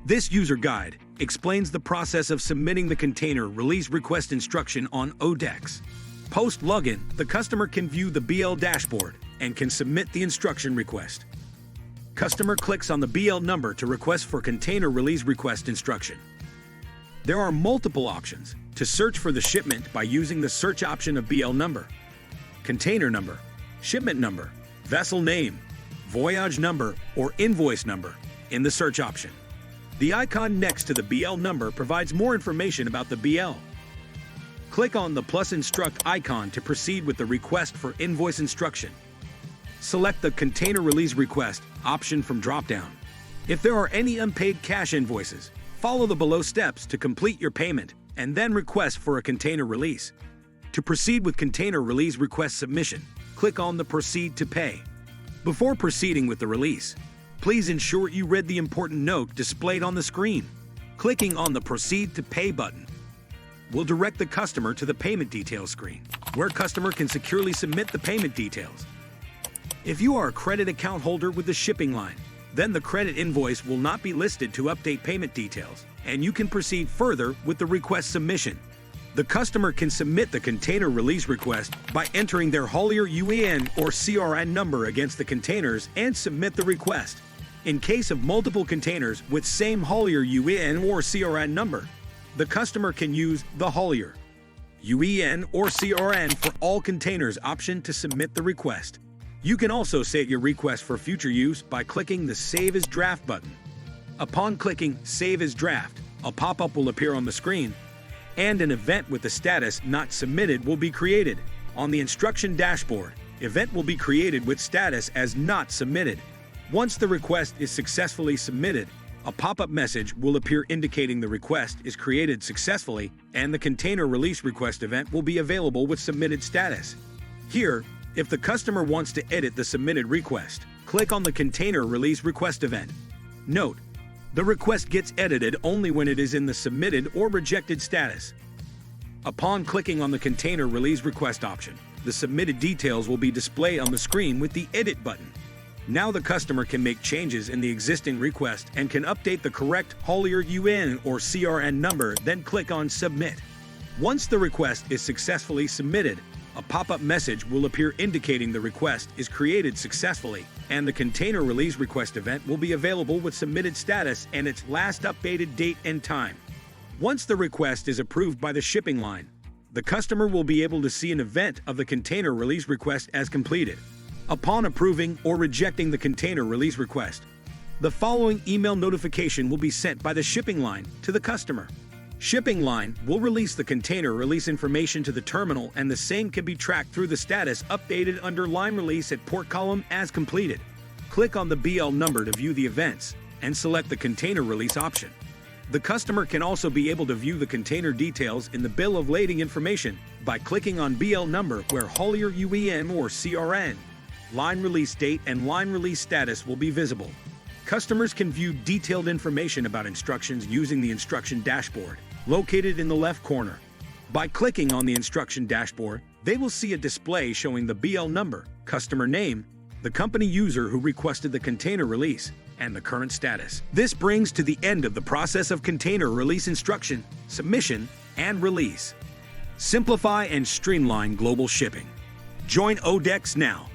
This user guide explains the process of submitting the container release request instruction on ODeX. Post-login, the customer can view the BL dashboard and can submit the instruction request. Customer clicks on the BL number to request for container release request instruction. There are multiple options to search for the shipment by using the search option of BL number, container number, shipment number, vessel name, voyage number, or invoice number in the search option. The icon next to the BL number provides more information about the BL. Click on the plus instruct icon to proceed with the request for invoice instruction. Select the container release request option from drop-down. If there are any unpaid cash invoices, follow the below steps to complete your payment and then request for a container release. To proceed with container release request submission, click on the Proceed to Pay. Before proceeding with the release, please ensure you read the important note displayed on the screen. Clicking on the Proceed to Pay button will direct the customer to the payment details screen, where customer can securely submit the payment details. If you are a credit account holder with the shipping line, then the credit invoice will not be listed to update payment details, and you can proceed further with the request submission. The customer can submit the container release request by entering their haulier UEN or CRN number against the containers and submit the request. In case of multiple containers with same haulier UEN or CRN number, the customer can use the haulier UEN or CRN for all containers option to submit the request. You can also save your request for future use by clicking the Save as Draft button. Upon clicking Save as Draft, a pop-up will appear on the screen, and an event with the status Not Submitted will be created. On the instruction dashboard, event will be created with status as Not Submitted. Once the request is successfully submitted, a pop-up message will appear indicating the request is created successfully, and the container release request event will be available with submitted status. Here, if the customer wants to edit the submitted request, click on the container release request event. Note, the request gets edited only when it is in the submitted or rejected status. Upon clicking on the container release request option, the submitted details will be displayed on the screen with the Edit button. Now the customer can make changes in the existing request and can update the correct haulier UN or CRN number, then click on Submit. Once the request is successfully submitted, a pop-up message will appear indicating the request is created successfully, and the container release request event will be available with submitted status and its last updated date and time. Once the request is approved by the shipping line, the customer will be able to see an event of the container release request as completed. Upon approving or rejecting the container release request, the following email notification will be sent by the shipping line to the customer. Shipping line will release the container release information to the terminal, and the same can be tracked through the status updated under line release at port column as completed. Click on the BL number to view the events and select the container release option. The customer can also be able to view the container details in the bill of lading information by clicking on BL number, where haulier UEN or CRN, line release date, and line release status will be visible. Customers can view detailed information about instructions using the instruction dashboard, located in the left corner. By clicking on the instruction dashboard, they will see a display showing the BL number, customer name, the company user who requested the container release, and the current status. This brings to the end of the process of container release instruction, submission, and release. Simplify and streamline global shipping. Join ODeX now